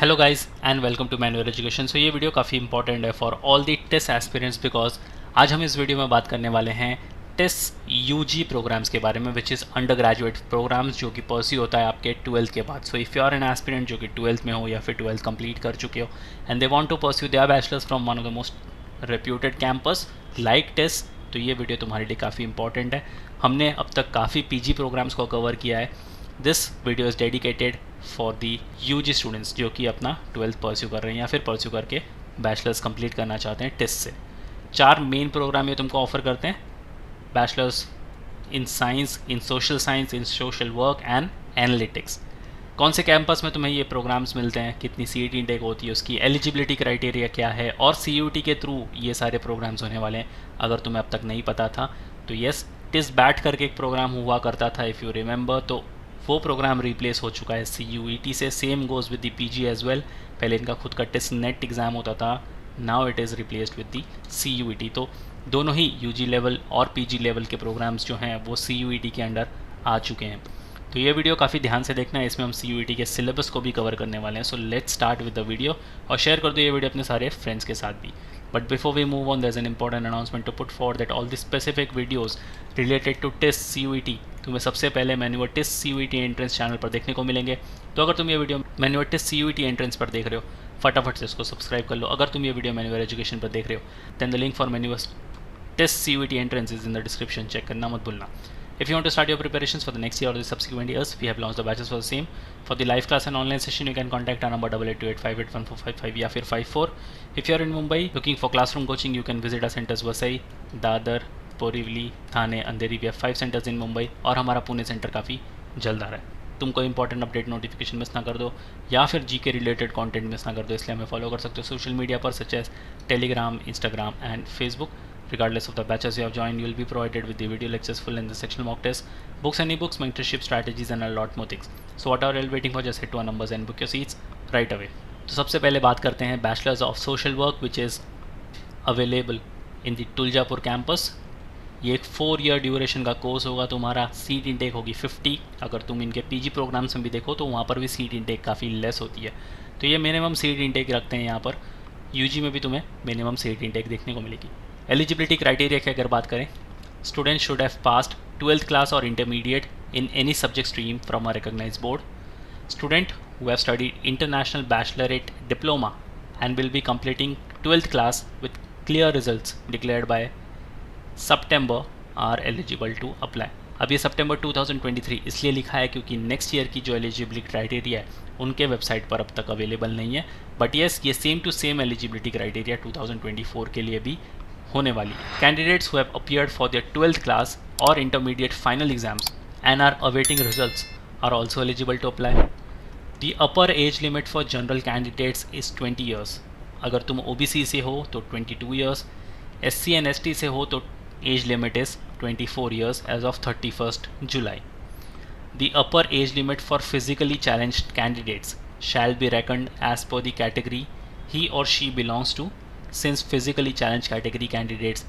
Hello guys and welcome to manual education. So ये video काफ़ी important है for all the test aspirants because आज हम इस वीडियो में बात करने वाले हैं टेस्ट यूजी प्रोग्राम्स के बारे में, which is undergraduate programmes जो कि परस्यू होता है आपके 12th के बाद। So if you are an aspirant जो कि 12th में हो या फिर 12th कंप्लीट कर चुके हो and they want to pursue their bachelors from one of the most reputed campus like test, तो ये वीडियो तुम्हारे लिए काफ़ी इंपॉर्टेंट है। हमने अब तक काफ़ी पीजी प्रोग्राम्स को कवर किया है। This video is dedicated for the UG students जो कि अपना 12th परस्यू कर रहे हैं या फिर परस्यू करके बैचलर्स कंप्लीट करना चाहते हैं टेस्ट से। 4 मेन प्रोग्राम ये तुमको ऑफर करते हैं: bachelors in science, in social science, in social work and analytics. कौन से कैंपस में तुम्हें ये प्रोग्राम्स मिलते हैं, कितनी सीईटी इंटेक होती है, उसकी एलिजिबिलिटी क्राइटेरिया क्या है और सीयूटी के थ्रू ये सारे प्रोग्राम्स होने वाले हैं। अगर तुम्हें अब तक नहीं पता था तो यस, टिस बैट करके एक प्रोग्राम हुआ करता था, इफ़ यू रिमेंबर, तो वो प्रोग्राम रिप्लेस हो चुका है CUET से। Same goes with the PG as well. पहले इनका खुद का टेस्ट नेट एग्ज़ाम होता था, now it is replaced with the CUET। तो दोनों ही UG लेवल और PG लेवल के प्रोग्राम्स जो हैं वो CUET के अंडर आ चुके हैं। तो ये वीडियो काफ़ी ध्यान से देखना है, इसमें हम CUET के सिलेबस को भी कवर करने वाले हैं। So let's start with the video और शेयर कर दो ये वीडियो अपने सारे फ्रेंड्स के साथ भी। But before we move on, there's an important announcement to put forward that all the specific videos related to TIS CUET तुम्हें सबसे पहले manual TISS CUET entrance channel पर देखने को मिलेंगे। तो अगर तुम ये video manual TISS CUET entrance पर देख रहे हो, फटाफट से इसको सब्सक्राइब कर लो। अगर तुम ये वीडियो मैनुअल एजुकेशन पर देख रहे हो then the link for manual TISS CUET entrance is in the description, check करना मत भूलना। If you want to start your preparations for the next year or the subsequent years, we have launched the batches for the same. For the live class and online session, you can contact our number 8828581455 या फिर 54. If you are in Mumbai looking for classroom coaching, you can visit our centers Vasai, Dadar, Borivali, Thane, Andheri. We have 5 centers in Mumbai और हमारा Pune centre काफ़ी जल्द आ रहा है। तुम कोई इंपॉर्टेंट अपडेट नोटिफिकेशन मिस ना कर दो या फिर जीके रिलेटेड कंटेंट मिस ना कर दो, इसलिए हमें फॉलो कर सकते हो सोशल मीडिया पर such as Telegram, Instagram and Facebook. Regardless of the batches you have joined, you will be provided with the video lectures, full and the sectional mock tests, books and e-books, mentorship strategies and a lot more things. So what are you waiting for? Just hit to our numbers and book your seats right away. तो सबसे पहले बात करते हैं bachelors of social work which is available in the Tuljapur campus. ये एक 4 year duration का course होगा तुम्हारा। सीट इंटेक होगी 50। अगर तुम इनके पीजी प्रोग्राम्स में भी देखो तो वहाँ पर भी सीट इंटेक काफ़ी लेस होती है। तो ये मिनिमम सीट इंटेक रखते हैं यहाँ पर। यूजी में भी तुम्हें मिनिमम सीट इंटेक देखने को मिलेगी। एलिजिबिलिटी क्राइटेरिया की अगर बात करें, student should have passed 12th class और intermediate in any subject stream from a recognised board. Student who have studied international baccalaureate diploma and will be completing 12th class with clear results declared by September are eligible to apply. अब ये सितंबर 2023 इसलिए लिखा है क्योंकि next year की जो eligibility criteria है उनके वेबसाइट पर अब तक अवेलेबल नहीं है। बट येस, ये same to same eligibility criteria 2024 के लिए भी होने वाली है। Candidates who have appeared for their 12th class और intermediate final exams and are awaiting results are also eligible to apply. The upper age limit for general candidates is 20 years. अगर तुम OBC से हो तो 22 ईयर्स, SC एंड ST से हो तो age limit is 24 years age of 31st July. The upper age limit for physically challenged candidates shall be reckoned as per the category he or she belongs to, since physically challenged category candidates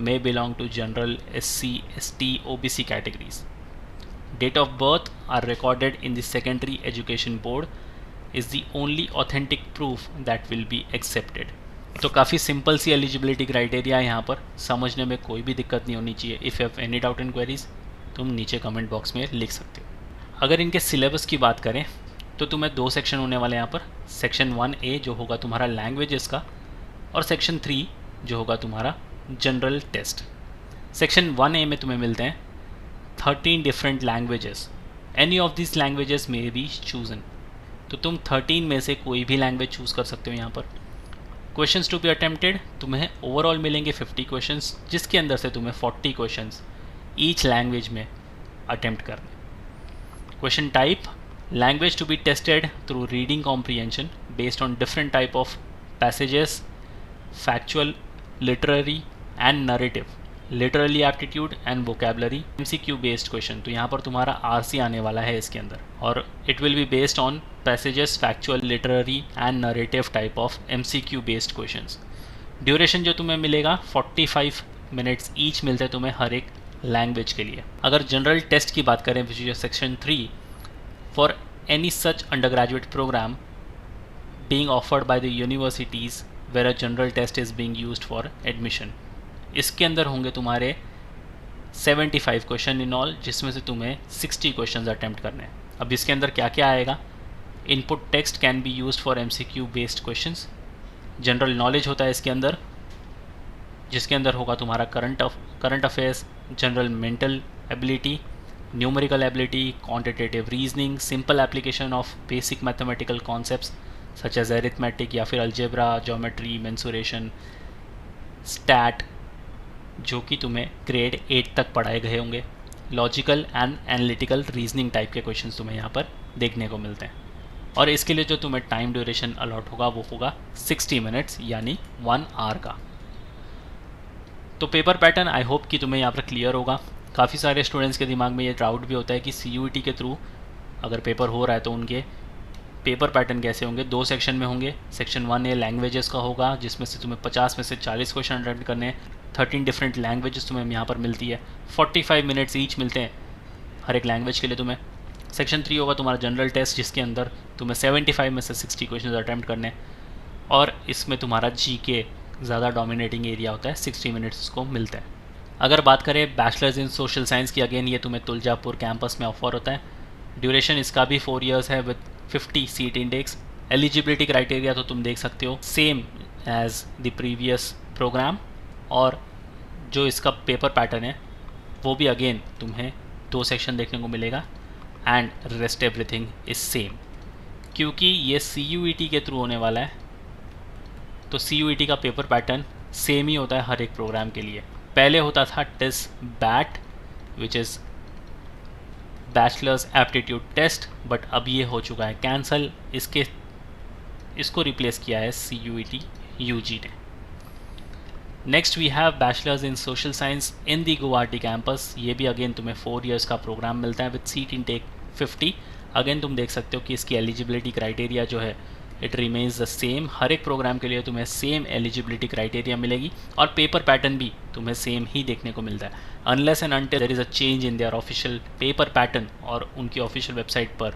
may belong to general, SC, ST, OBC categories. Date of birth are recorded in the secondary education board is the only authentic proof that will be accepted. तो काफ़ी simple सी eligibility criteria है यहाँ पर, समझने में कोई भी दिक्कत नहीं होनी चाहिए। If you have any doubt and queries तुम नीचे कमेंट बॉक्स में लिख सकते हो। अगर इनके सिलेबस की बात करें तो तुम्हें 2 सेक्शन होने वाले हैं यहाँ पर। सेक्शन 1A जो होगा तुम्हारा लैंग्वेजेस का और सेक्शन 3 जो होगा तुम्हारा जनरल टेस्ट। सेक्शन 1A में तुम्हें मिलते हैं 13 different languages. Any of this languages में बी चूजन, तो तुम 13 में से कोई भी लैंग्वेज चूज़ कर सकते हो यहाँ पर। क्वेश्चंस टू बी अटेम्प्टेड तुम्हें ओवरऑल मिलेंगे 50 क्वेश्चंस, जिसके अंदर से तुम्हें 40 क्वेश्चंस ईच लैंग्वेज में अटेम्प्ट करने। Question type, language to be tested through reading comprehension based on different type of passages, factual, literary and narrative, literally aptitude and vocabulary, MCQ based question. तो यहाँ पर तुम्हारा RC आने वाला है इसके अंदर और it will be based on passages, factual, literary and narrative type of MCQ based questions. Duration जो तुम्हें मिलेगा 45 मिनट्स ईच मिलते हैं तुम्हें हर एक लैंग्वेज के लिए। अगर जनरल टेस्ट की बात करें which is section 3, for any such undergraduate program, being offered by the universities where a general test is being used for admission. इसके अंदर होंगे तुम्हारे 75 क्वेश्चन इन ऑल, जिसमें से तुम्हें 60 क्वेश्चन अटैम्प्ट करने हैं. अब इसके अंदर क्या क्या आएगा? Input text can be used for MCQ based questions. General knowledge होता है इसके अंदर, जिसके अंदर होगा तुम्हारा current affairs, general mental ability, numerical ability, quantitative reasoning, simple application of basic mathematical concepts such as arithmetic या फिर अलजेब्रा, ज्योमेट्री, मेंसुरेशन, स्टैट, जो कि तुम्हें ग्रेड 8 तक पढ़ाए गए होंगे. Logical and analytical reasoning type के क्वेश्चंस तुम्हें यहाँ पर देखने को मिलते हैं. और इसके लिए जो तुम्हें टाइम ड्यूरेशन अलॉट होगा वो होगा 60 मिनट्स यानी 1 आवर का. तो पेपर पैटर्न आई होप कि तुम्हें यहाँ पर क्लियर होगा. काफ़ी सारे स्टूडेंट्स के दिमाग में ये डाउट भी होता है कि CUET के थ्रू अगर पेपर हो रहा है तो उनके पेपर पैटर्न कैसे होंगे. 2 सेक्शन में होंगे. सेक्शन 1A लैंग्वेजेस का होगा, जिसमें से तुम्हें 50 में से 40 क्वेश्चन अटेम्प्ट करने हैं. 13 डिफरेंट लैंग्वेजेस तुम्हें यहाँ पर मिलती है. 45 मिनट्स ईच मिलते हैं हर एक लैंग्वेज के लिए तुम्हें. सेक्शन 3 होगा तुम्हारा जनरल टेस्ट, जिसके अंदर तुम्हें 75 में से 60 क्वेश्चन अटैम्प्ट करने हैं. और इसमें तुम्हारा GK ज़्यादा डोमिनेटिंग एरिया होता है, 60 मिनट्स को मिलता है. अगर बात करें बैचलर्स इन सोशल साइंस की, अगेन ये तुम्हें तुलजापुर कैंपस में ऑफर होता है. ड्यूरेशन इसका भी 4 इयर्स है with 50 seat index. Eligibility criteria तो तुम देख सकते हो same as the previous programme. और जो इसका पेपर पैटर्न है वो भी अगेन तुम्हें 2 सेक्शन देखने को मिलेगा and rest everything is same. क्योंकि ये CUET के थ्रू होने वाला है तो CUET का पेपर पैटर्न सेम ही होता है हर एक प्रोग्राम के लिए. पहले होता था test BAT which is bachelors aptitude test, but अब ये हो चुका है कैंसल. इसको रिप्लेस किया है CUET UG ने. Next we have bachelors in social science in the Guwahati campus. ये भी अगेन तुम्हें 4 इयर्स का प्रोग्राम मिलता है विद सीट इनटेक 50. अगेन तुम देख सकते हो कि इसकी एलिजिबिलिटी क्राइटेरिया जो है इट रिमेन्स द सेम. हर एक प्रोग्राम के लिए तुम्हें सेम एलिजिबिलिटी क्राइटेरिया मिलेगी और पेपर पैटर्न भी तुम्हें सेम ही देखने को मिलता है. Unless and until there is a change in their official paper pattern और उनकी ऑफिशियल वेबसाइट पर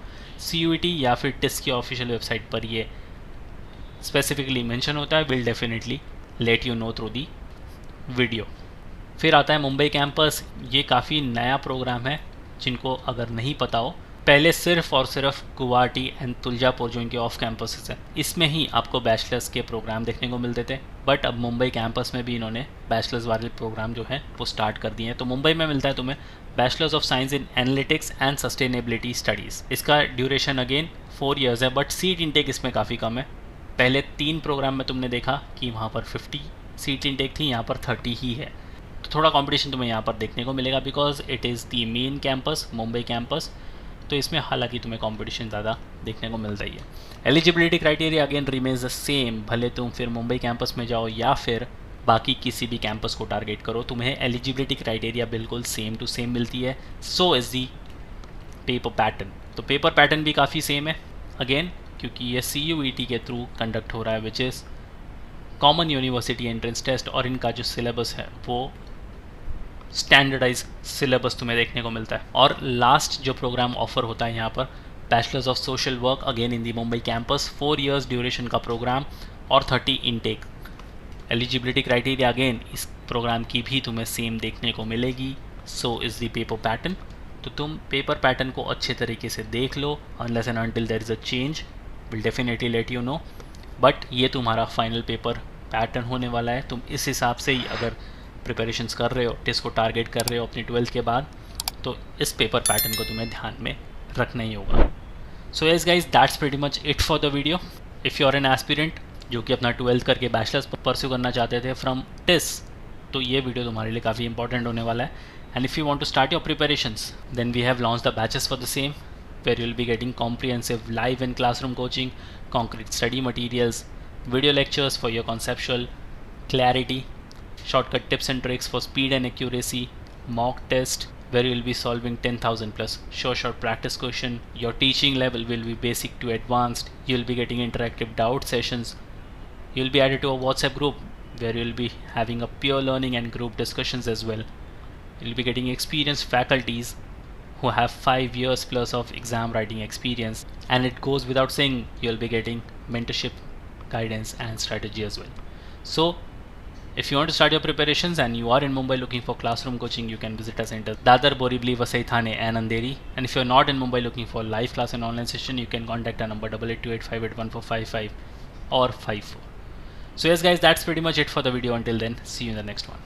CUET या फिर टेस्ट की ऑफिशियल वेबसाइट पर ये स्पेसिफिकली मेंशन होता है, will definitely let you know through the video. फिर आता है मुंबई कैंपस. ये काफ़ी नया प्रोग्राम है. जिनको अगर नहीं पता हो, पहले सिर्फ और सिर्फ गुवाहाटी एंड तुलजापुर जो इनके ऑफ कैंपसेस हैं इसमें ही आपको बैचलर्स के प्रोग्राम देखने को मिलते थे. बट अब मुंबई कैंपस में भी इन्होंने बैचलर्स वाले प्रोग्राम जो है वो स्टार्ट कर दिए हैं. तो मुंबई में मिलता है तुम्हें bachelors of science in analytics and sustainability studies. इसका ड्यूरेशन अगेन 4 इयर्स है, बट सीट इनटेक इसमें काफ़ी कम है. पहले 3 प्रोग्राम में तुमने देखा कि वहाँ पर 50 सीट इनटेक थी, यहाँ पर 30 ही है. तो थोड़ा कंपटीशन तुम्हें यहाँ पर देखने को मिलेगा because it is the main campus Mumbai campus. तो इसमें हालांकि तुम्हें कंपटीशन ज़्यादा देखने को मिलता ही है. Eligibility criteria again remains the same. भले तुम फिर मुंबई कैंपस में जाओ या फिर बाकी किसी भी कैंपस को टारगेट करो, तुम्हें एलिजिबिलिटी क्राइटेरिया बिल्कुल सेम टू सेम मिलती है. सो इज़ दी पेपर पैटर्न. तो पेपर पैटर्न भी काफ़ी सेम है अगेन, क्योंकि ये CUET के थ्रू कंडक्ट हो रहा है which is common university entrance test. और इनका जो सिलेबस है वो स्टैंडर्डाइज सिलेबस तुम्हें देखने को मिलता है. और लास्ट जो प्रोग्राम ऑफर होता है यहाँ पर bachelors of social work again in the Mumbai campus. 4 years duration का प्रोग्राम और 30 इनटेक. एलिजिबिलिटी क्राइटेरिया अगेन इस प्रोग्राम की भी तुम्हें सेम देखने को मिलेगी. So is the paper pattern. तो तुम पेपर पैटर्न को अच्छे तरीके से देख लो. Unless and until there is a change will definitely let you know. But ये तुम्हारा फाइनल पेपर पैटर्न होने वाला है. तुम इस हिसाब से ही अगर प्रिपरेशंस कर रहे हो, टेस्ट को टारगेट कर रहे हो अपनी 12th के बाद, तो इस पेपर पैटर्न को तुम्हें ध्यान में रखना ही होगा. So yes guys, that's pretty much it for the video. If you are an aspirant जो कि अपना 12th करके बैचलर्स परस्यू करना चाहते थे फ्रॉम टिस, तो ये वीडियो तुम्हारे लिए काफ़ी इंपॉर्टेंट होने वाला है. And if you want to start your preparations then we have launch the batches for the same where you will be getting comprehensive live and classroom coaching, concrete study materials, video lectures for your conceptual clarity, shortcut tips and tricks for speed and accuracy, mock test where you will be solving 10,000 plus short practice question. Your teaching level will be basic to advanced. You will be getting interactive doubt sessions. You will be added to a WhatsApp group where you will be having a peer learning and group discussions as well. You will be getting experienced faculties who have 5 years plus of exam writing experience, and it goes without saying you'll be getting mentorship, guidance and strategy as well. So if you want to start your preparations and you are in Mumbai looking for classroom coaching, you can visit our centers Dadar, Borivali, Vasai, Thane and Andheri. And if you're not in Mumbai looking for live class and online session, you can contact our number 8828581455 or 54. So yes guys, that's pretty much it for the video. Until then, see you in the next one.